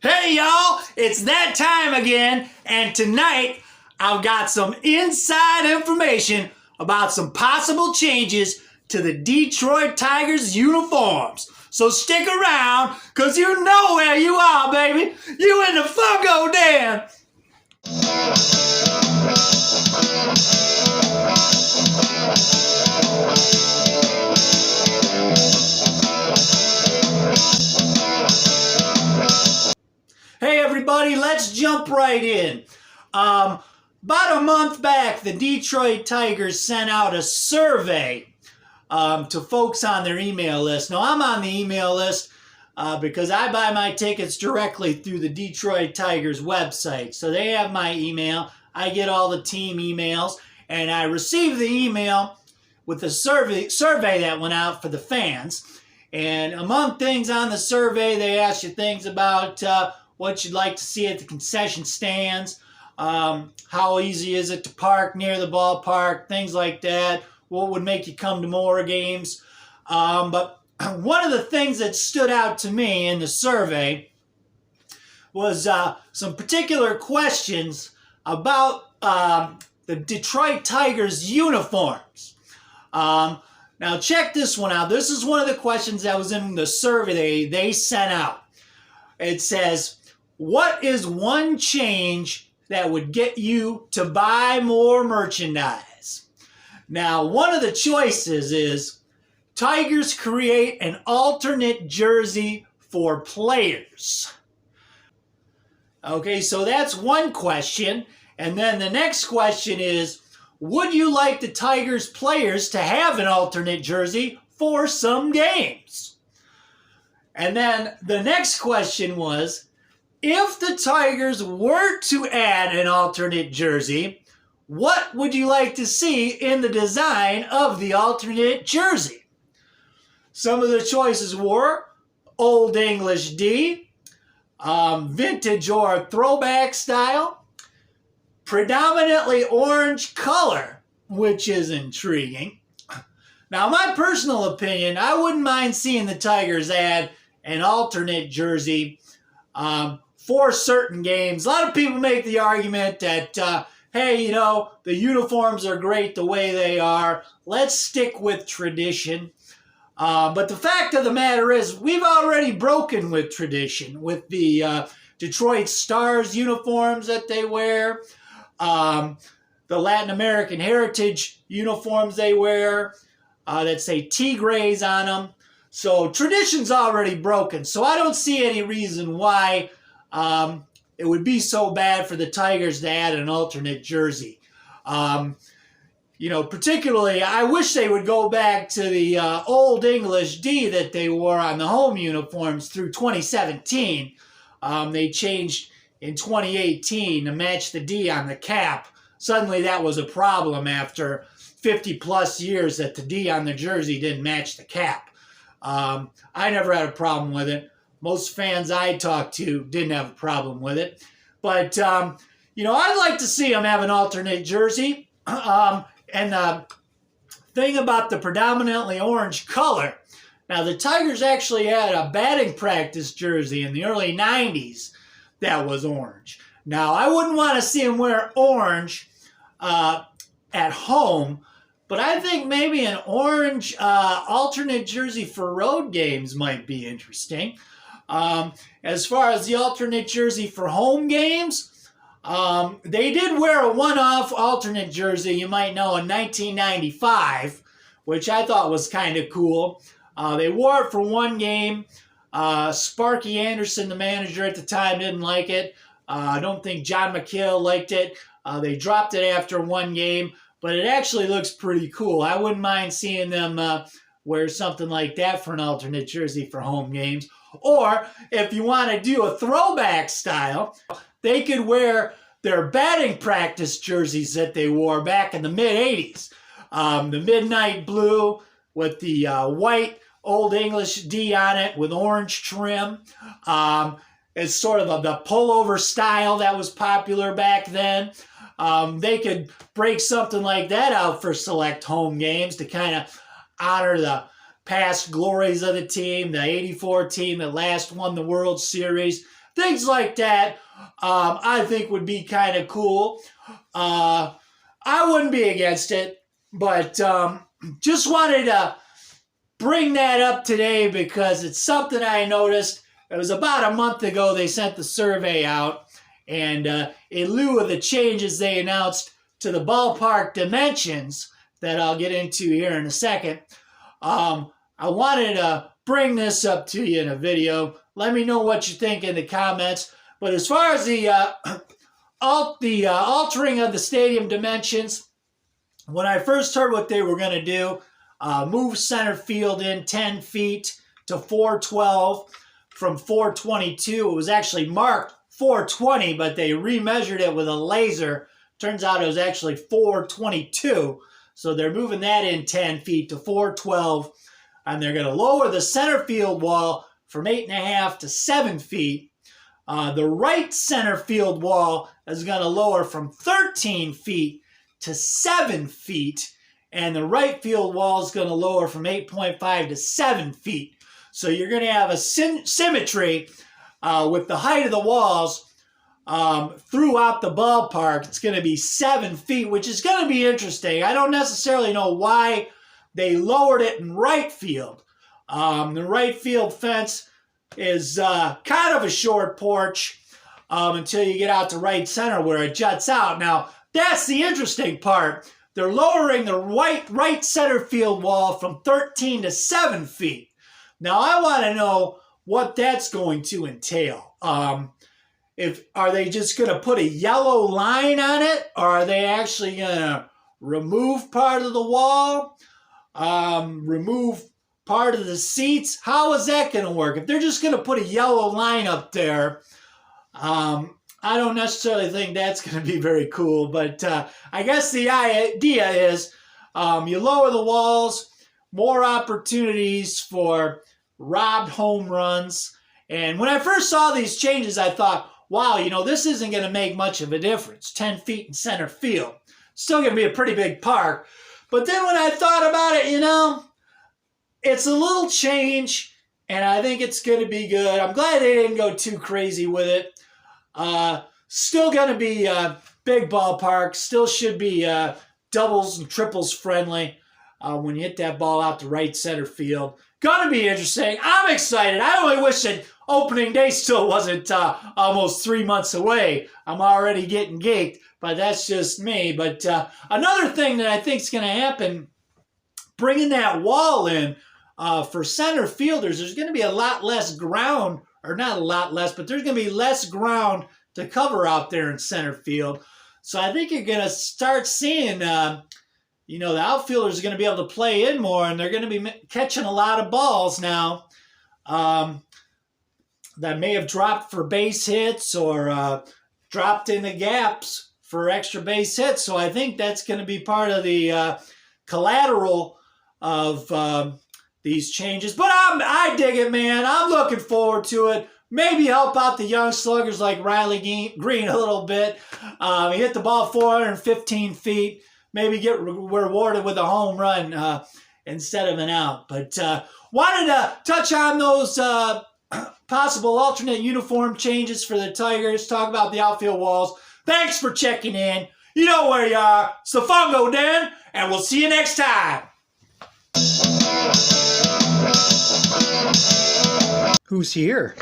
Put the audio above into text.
Hey y'all, it's that time again, and tonight I've got some inside information about some possible changes to the Detroit Tigers uniforms. So stick around, cause you know where you are, baby. You in the Funko Den. Hey everybody, let's jump right in. About a month back, the Detroit Tigers sent out a survey to folks on their email list. Now, I'm on the email list because I buy my tickets directly through the Detroit Tigers website. So they have my email. I get all the team emails, and I received the email with the survey that went out for the fans. And among things on the survey, they asked you things about what you'd like to see at the concession stands, how easy is it to park near the ballpark, things like that, what would make you come to more games. But one of the things that stood out to me in the survey was some particular questions about the Detroit Tigers uniforms. Now check this one out. This is one of the questions that was in the survey they sent out. It says, what is one change that would get you to buy more merchandise? Now, one of the choices is Tigers create an alternate jersey for players. Okay, so that's one question. And then the next question is, would you like the Tigers players to have an alternate jersey for some games? And then the next question was, if the Tigers were to add an alternate jersey, what would you like to see in the design of the alternate jersey? Some of the choices were Old English D, vintage or throwback style, predominantly orange color, which is intriguing. Now, my personal opinion, I wouldn't mind seeing the Tigers add an alternate jersey for certain games. A lot of people make the argument that, hey, you know, the uniforms are great the way they are. Let's stick with tradition. But the fact of the matter is, we've already broken with tradition with the Detroit Stars uniforms that they wear, the Latin American Heritage uniforms they wear that say Tigres on them. So tradition's already broken. So I don't see any reason why it would be so bad for the Tigers to add an alternate jersey. You know, particularly, I wish they would go back to the Old English D that they wore on the home uniforms through 2017. They changed in 2018 to match the D on the cap. Suddenly that was a problem after 50 plus years that the D on the jersey didn't match the cap. I never had a problem with it. Most fans I talked to didn't have a problem with it. But, you know, I'd like to see them have an alternate jersey. And the thing about the predominantly orange color, now the Tigers actually had a batting practice jersey in the early 90s that was orange. Now, I wouldn't want to see them wear orange at home, but I think maybe an orange alternate jersey for road games might be interesting. As far as the alternate jersey for home games, they did wear a one-off alternate jersey, you might know, in 1995, which I thought was kind of cool. They wore it for one game. Sparky Anderson, the manager at the time, didn't like it. I don't think John McHale liked it. They dropped it after one game, but it actually looks pretty cool. I wouldn't mind seeing them wear something like that for an alternate jersey for home games. Or if you want to do a throwback style, they could wear their batting practice jerseys that they wore back in the mid-'80s. The midnight blue with the white Old English D on it with orange trim. It's sort of the pullover style that was popular back then. They could break something like that out for select home games to kind of honor the past glories of the team, the '84 team that last won the World Series. Things like that, I think would be kind of cool. I wouldn't be against it, but just wanted to bring that up today because it's something I noticed. It was about a month ago they sent the survey out, and in lieu of the changes they announced to the ballpark dimensions that I'll get into here in a second, I wanted to bring this up to you in a video. Let me know what you think in the comments. But as far as the altering of the stadium dimensions, when I first heard what they were going to do, move center field in 10 feet to 412 from 422. It was actually marked 420, but they remeasured it with a laser. Turns out it was actually 422. So they're moving that in 10 feet to 412. And they're going to lower the center field wall from 8.5 to 7 feet. The right center field wall is going to lower from 13 feet to 7 feet. And the right field wall is going to lower from 8.5 to 7 feet. So you're going to have a symmetry with the height of the walls throughout the ballpark. It's going to be 7 feet, which is going to be interesting. I don't necessarily know why they lowered it in right field. The right field fence is kind of a short porch until you get out to right center where it juts out. Now, that's the interesting part. They're lowering the right center field wall from 13 to 7 feet. Now, I want to know what that's going to entail. Are they just going to put a yellow line on it? Or are they actually going to remove part of the wall? Remove part of the seats? How is that going to work? If they're just going to put a yellow line up there, I don't necessarily think that's going to be very cool. But I guess the idea is you lower the walls, more opportunities for robbed home runs. And when I first saw these changes, I thought, wow, this isn't going to make much of a difference. 10 feet in center field. Still going to be a pretty big park. But then when I thought about it, it's a little change, and I think it's going to be good. I'm glad they didn't go too crazy with it. Still going to be a big ballpark. Still should be doubles and triples friendly when you hit that ball out to right center field. Going to be interesting. I'm excited. I only wish that opening day still wasn't almost 3 months away. I'm already getting geeked, but that's just me. But another thing that I think is going to happen, bringing that wall in for center fielders, there's going to be a lot less ground, or not a lot less, but there's going to be less ground to cover out there in center field. So I think you're going to start seeing, the outfielders are going to be able to play in more, and they're going to be catching a lot of balls now that may have dropped for base hits or dropped in the gaps for extra base hits. So I think that's going to be part of the collateral of these changes. But I dig it, man. I'm looking forward to it. Maybe help out the young sluggers like Riley Green a little bit. He hit the ball 415 feet. Maybe get rewarded with a home run instead of an out. But wanted to touch on those possible alternate uniform changes for the Tigers. Talk about the outfield walls. Thanks for checking in. You know where you are. It's the Fungo Den, and we'll see you next time. Who's here?